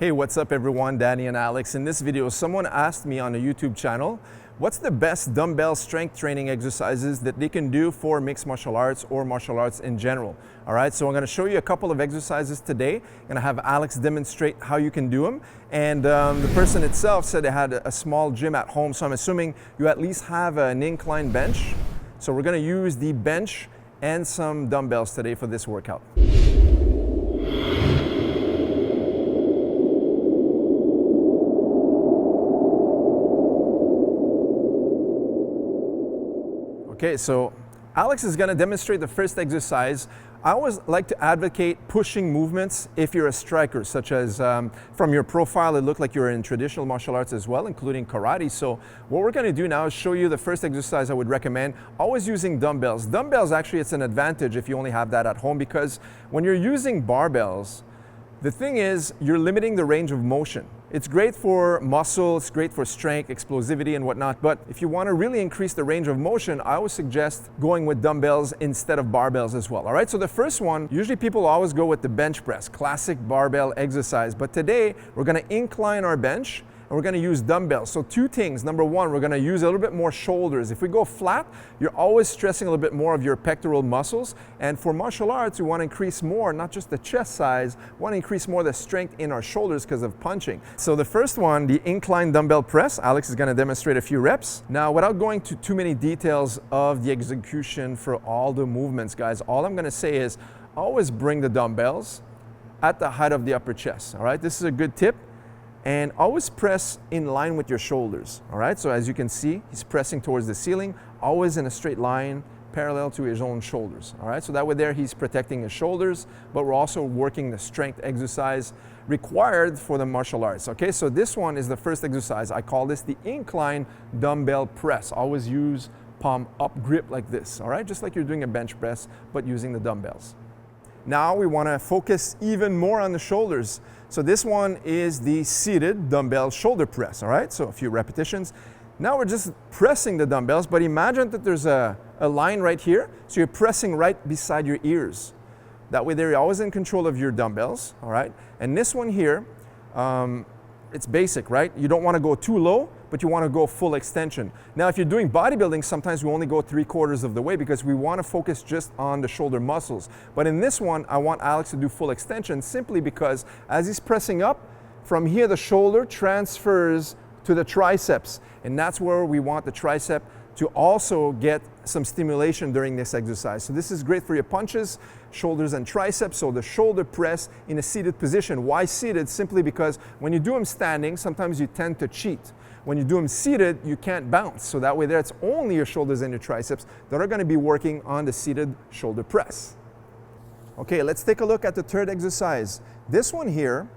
Hey, what's up everyone? Danny and Alex. In this video, someone asked me on a YouTube channel, what's the best dumbbell strength training exercises that they can do for mixed martial arts or martial arts in general? All right, so I'm gonna show you a couple of exercises today. I'm gonna have Alex demonstrate how you can do them. And the person itself said they had a small gym at home, so I'm assuming you at least have an incline bench. So we're gonna use the bench and some dumbbells today for this workout. Okay, so Alex is going to demonstrate the first exercise. I always like to advocate pushing movements if you're a striker, such as from your profile, it looked like you're in traditional martial arts as well, including karate. So what we're going to do now is show you the first exercise I would recommend, always using dumbbells. Dumbbells, actually, it's an advantage if you only have that at home, because when you're using barbells, the thing is, you're limiting the range of motion. It's great for muscle, it's great for strength, explosivity, and whatnot, but if you want to really increase the range of motion, I always suggest going with dumbbells instead of barbells as well, all right? So the first one, usually people always go with the bench press, classic barbell exercise, but today we're going to incline our bench and we're going to use dumbbells. So two things. Number one, we're going to use a little bit more shoulders. If we go flat, you're always stressing a little bit more of your pectoral muscles. And for martial arts, we want to increase more, not just the chest size, we want to increase more the strength in our shoulders because of punching. So the first one, the incline dumbbell press, Alex is going to demonstrate a few reps. Now, without going to too many details of the execution for all the movements, guys, all I'm going to say is always bring the dumbbells at the height of the upper chest, all right? This is a good tip. And always press in line with your shoulders, all right? So as you can see, he's pressing towards the ceiling, always in a straight line, parallel to his own shoulders, all right? So that way there, he's protecting his shoulders, but we're also working the strength exercise required for the martial arts, okay? So this one is the first exercise. I call this the incline dumbbell press. Always use palm up grip like this, all right? Just like you're doing a bench press, but using the dumbbells. Now we want to focus even more on the shoulders. So this one is the seated dumbbell shoulder press, all right? So a few repetitions. Now we're just pressing the dumbbells, but imagine that there's a line right here. So you're pressing right beside your ears. That way they're always in control of your dumbbells, all right? And this one here, it's basic, right? You don't want to go too low, but you want to go full extension. Now, if you're doing bodybuilding, sometimes we only go 3/4 of the way because we want to focus just on the shoulder muscles. But in this one, I want Alex to do full extension simply because as he's pressing up, from here the shoulder transfers to the triceps. And that's where we want the tricep to also get some stimulation during this exercise. So this is great for your punches, shoulders and triceps. So the shoulder press in a seated position. Why seated? Simply because when you do them standing, sometimes you tend to cheat. When you do them seated, you can't bounce. So that way there, it's only your shoulders and your triceps that are going to be working on the seated shoulder press. Okay, let's take a look at the third exercise. This one here,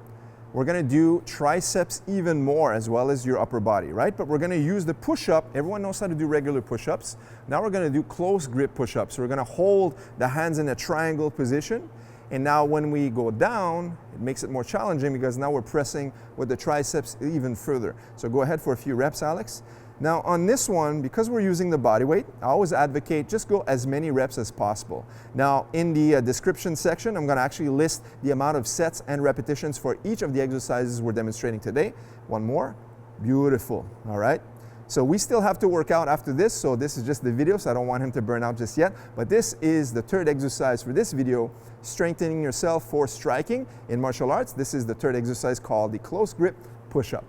we're going to do triceps even more as well as your upper body, right? But we're going to use the push-up. Everyone knows how to do regular push-ups. Now we're going to do close grip push-ups. So we're going to hold the hands in a triangle position. And now when we go down, it makes it more challenging because now we're pressing with the triceps even further. So go ahead for a few reps, Alex. Now on this one, because we're using the body weight, I always advocate just go as many reps as possible. Now in the description section, I'm going to actually list the amount of sets and repetitions for each of the exercises we're demonstrating today. One more. Beautiful. All right. So we still have to work out after this, so this is just the video, so I don't want him to burn out just yet. But this is the third exercise for this video, strengthening yourself for striking in martial arts. This is the third exercise called the close grip push-up.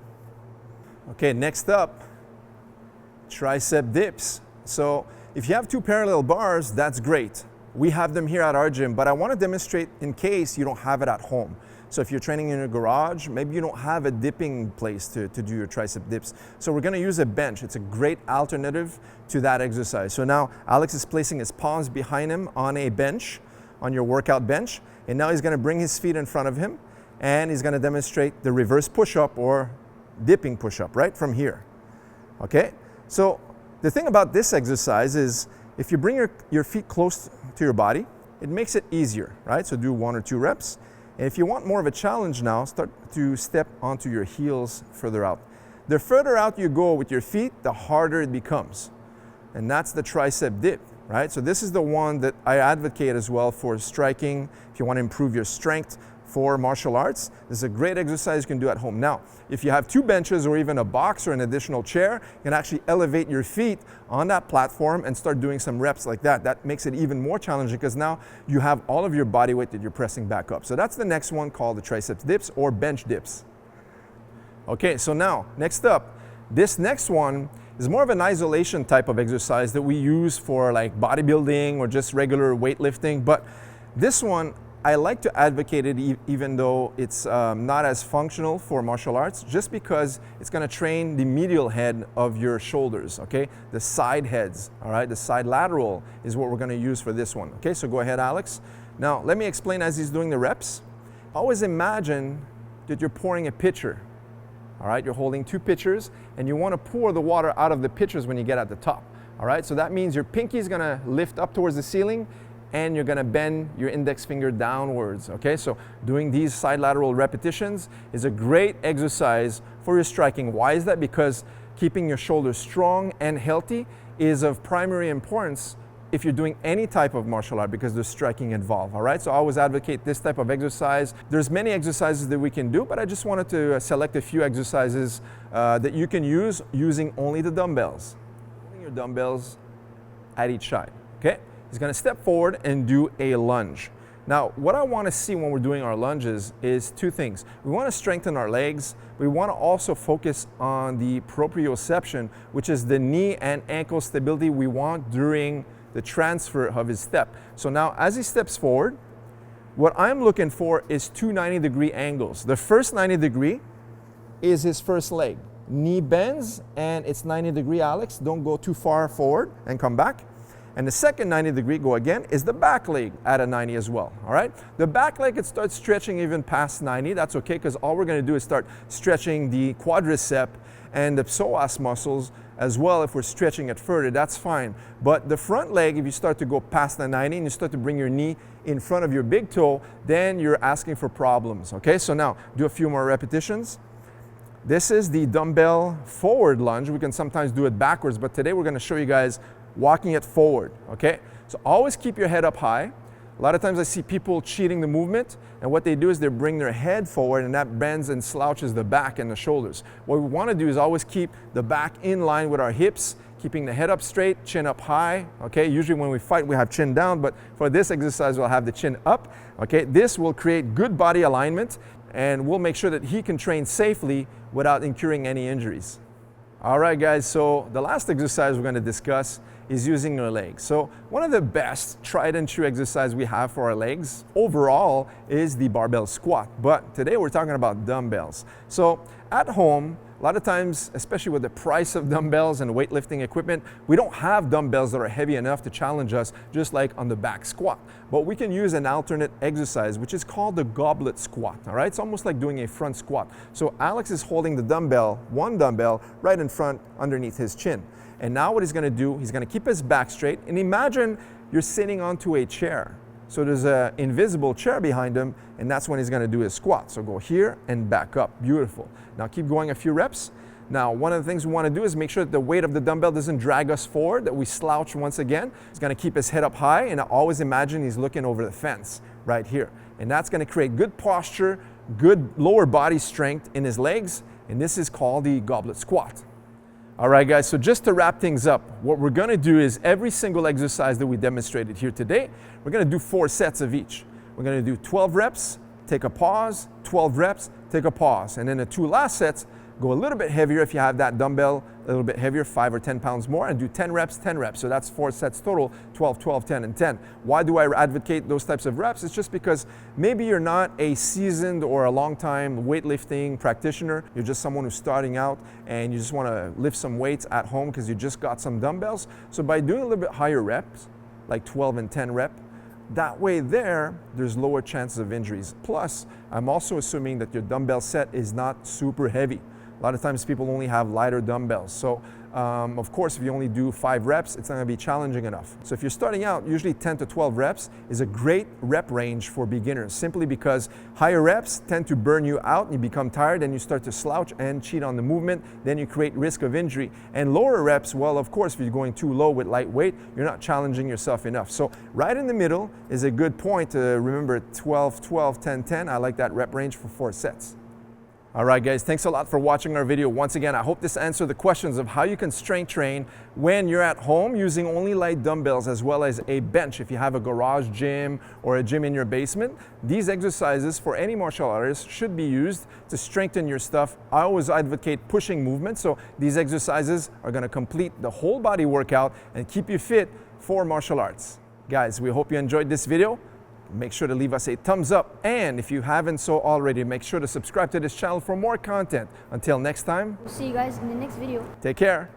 Okay, next up, tricep dips. So if you have two parallel bars, that's great. We have them here at our gym, but I want to demonstrate in case you don't have it at home. So if you're training in a garage, maybe you don't have a dipping place to do your tricep dips. So we're going to use a bench. It's a great alternative to that exercise. So now Alex is placing his palms behind him on a bench, on your workout bench. And now he's going to bring his feet in front of him and he's going to demonstrate the reverse push-up or dipping push-up right from here. Okay? So the thing about this exercise is if you bring your feet close to your body, it makes it easier, right? So do 1 or 2 reps. And if you want more of a challenge now, start to step onto your heels further out. The further out you go with your feet, the harder it becomes. And that's the tricep dip, right? So this is the one that I advocate as well for striking. If you want to improve your strength for martial arts. This is a great exercise you can do at home. Now, if you have 2 benches or even a box or an additional chair, you can actually elevate your feet on that platform and start doing some reps like that. That makes it even more challenging because now you have all of your body weight that you're pressing back up. So that's the next one, called the triceps dips or bench dips. Okay, so now, next up, this next one is more of an isolation type of exercise that we use for like bodybuilding or just regular weightlifting. But this one, I like to advocate it even though it's not as functional for martial arts, just because it's going to train the medial head of your shoulders, okay? The side heads, all right? The side lateral is what we're going to use for this one, okay? So go ahead, Alex. Now, let me explain as he's doing the reps. Always imagine that you're pouring a pitcher, all right? You're holding 2 pitchers, and you want to pour the water out of the pitchers when you get at the top, all right? So that means your pinky is going to lift up towards the ceiling, and you're going to bend your index finger downwards, okay? So doing these side lateral repetitions is a great exercise for your striking. Why is that? Because keeping your shoulders strong and healthy is of primary importance if you're doing any type of martial art, because there's striking involved, all right? So I always advocate this type of exercise. There's many exercises that we can do, but I just wanted to select a few exercises that you can use using only the dumbbells. Holding your dumbbells at each side, okay? He's going to step forward and do a lunge. Now, what I want to see when we're doing our lunges is 2 things. We want to strengthen our legs. We want to also focus on the proprioception, which is the knee and ankle stability we want during the transfer of his step. So now, as he steps forward, what I'm looking for is 2 90-degree angles. The first 90 degree is his first leg. Knee bends, and it's 90 degree, Alex. Don't go too far forward and come back. And the second 90 degree, go again, is the back leg at a 90 as well, all right? The back leg, it starts stretching even past 90. That's okay, because all we're going to do is start stretching the quadricep and the psoas muscles as well. If we're stretching it further, that's fine. But the front leg, if you start to go past the 90 and you start to bring your knee in front of your big toe, then you're asking for problems, okay? So now, do a few more repetitions. This is the dumbbell forward lunge. We can sometimes do it backwards, but today we're going to show you guys walking it forward, okay? So always keep your head up high. A lot of times I see people cheating the movement, and what they do is they bring their head forward, and that bends and slouches the back and the shoulders. What we want to do is always keep the back in line with our hips, keeping the head up straight, chin up high, okay? Usually when we fight, we have chin down, but for this exercise, we'll have the chin up, okay? This will create good body alignment, and we'll make sure that he can train safely without incurring any injuries. All right, guys, so the last exercise we're going to discuss is using our legs. So one of the best tried and true exercise we have for our legs overall is the barbell squat. But today we're talking about dumbbells. So at home, a lot of times, especially with the price of dumbbells and weightlifting equipment, we don't have dumbbells that are heavy enough to challenge us, just like on the back squat. But we can use an alternate exercise, which is called the goblet squat, all right? It's almost like doing a front squat. So Alex is holding the dumbbell, one dumbbell, right in front underneath his chin. And now what he's gonna do, he's gonna keep his back straight, and imagine you're sitting onto a chair. So there's an invisible chair behind him, and that's when he's going to do his squat. So go here and back up. Beautiful. Now keep going a few reps. Now one of the things we want to do is make sure that the weight of the dumbbell doesn't drag us forward, that we slouch once again. He's going to keep his head up high, and always imagine he's looking over the fence right here. And that's going to create good posture, good lower body strength in his legs, and this is called the goblet squat. All right, guys, so just to wrap things up, what we're going to do is every single exercise that we demonstrated here today, we're going to do 4 sets of each. We're going to do 12 reps, take a pause, 12 reps, take a pause. And then the 2 last sets, go a little bit heavier if you have that dumbbell, a little bit heavier, 5 or 10 pounds more, and do 10 reps, 10 reps. So that's 4 sets total, 12, 12, 10, and 10. Why do I advocate those types of reps? It's just because maybe you're not a seasoned or a long-time weightlifting practitioner. You're just someone who's starting out, and you just want to lift some weights at home because you just got some dumbbells. So by doing a little bit higher reps, like 12 and 10 rep, that way there's lower chances of injuries. Plus, I'm also assuming that your dumbbell set is not super heavy. A lot of times people only have lighter dumbbells. So of course, if you only do 5 reps, it's not going to be challenging enough. So if you're starting out, usually 10 to 12 reps is a great rep range for beginners, simply because higher reps tend to burn you out, and you become tired, and you start to slouch and cheat on the movement, then you create risk of injury. And lower reps, well, of course, if you're going too low with light weight, you're not challenging yourself enough. So right in the middle is a good point to remember 12, 12, 10, 10. I like that rep range for 4 sets. All right, guys, thanks a lot for watching our video. Once again, I hope this answered the questions of how you can strength train when you're at home using only light dumbbells as well as a bench. If you have a garage gym or a gym in your basement, these exercises for any martial artist should be used to strengthen your stuff. I always advocate pushing movement, so these exercises are going to complete the whole body workout and keep you fit for martial arts. Guys, we hope you enjoyed this video. Make sure to leave us a thumbs up, and if you haven't so already, make sure to subscribe to this channel for more content. Until next time, we'll see you guys in the next video. Take care.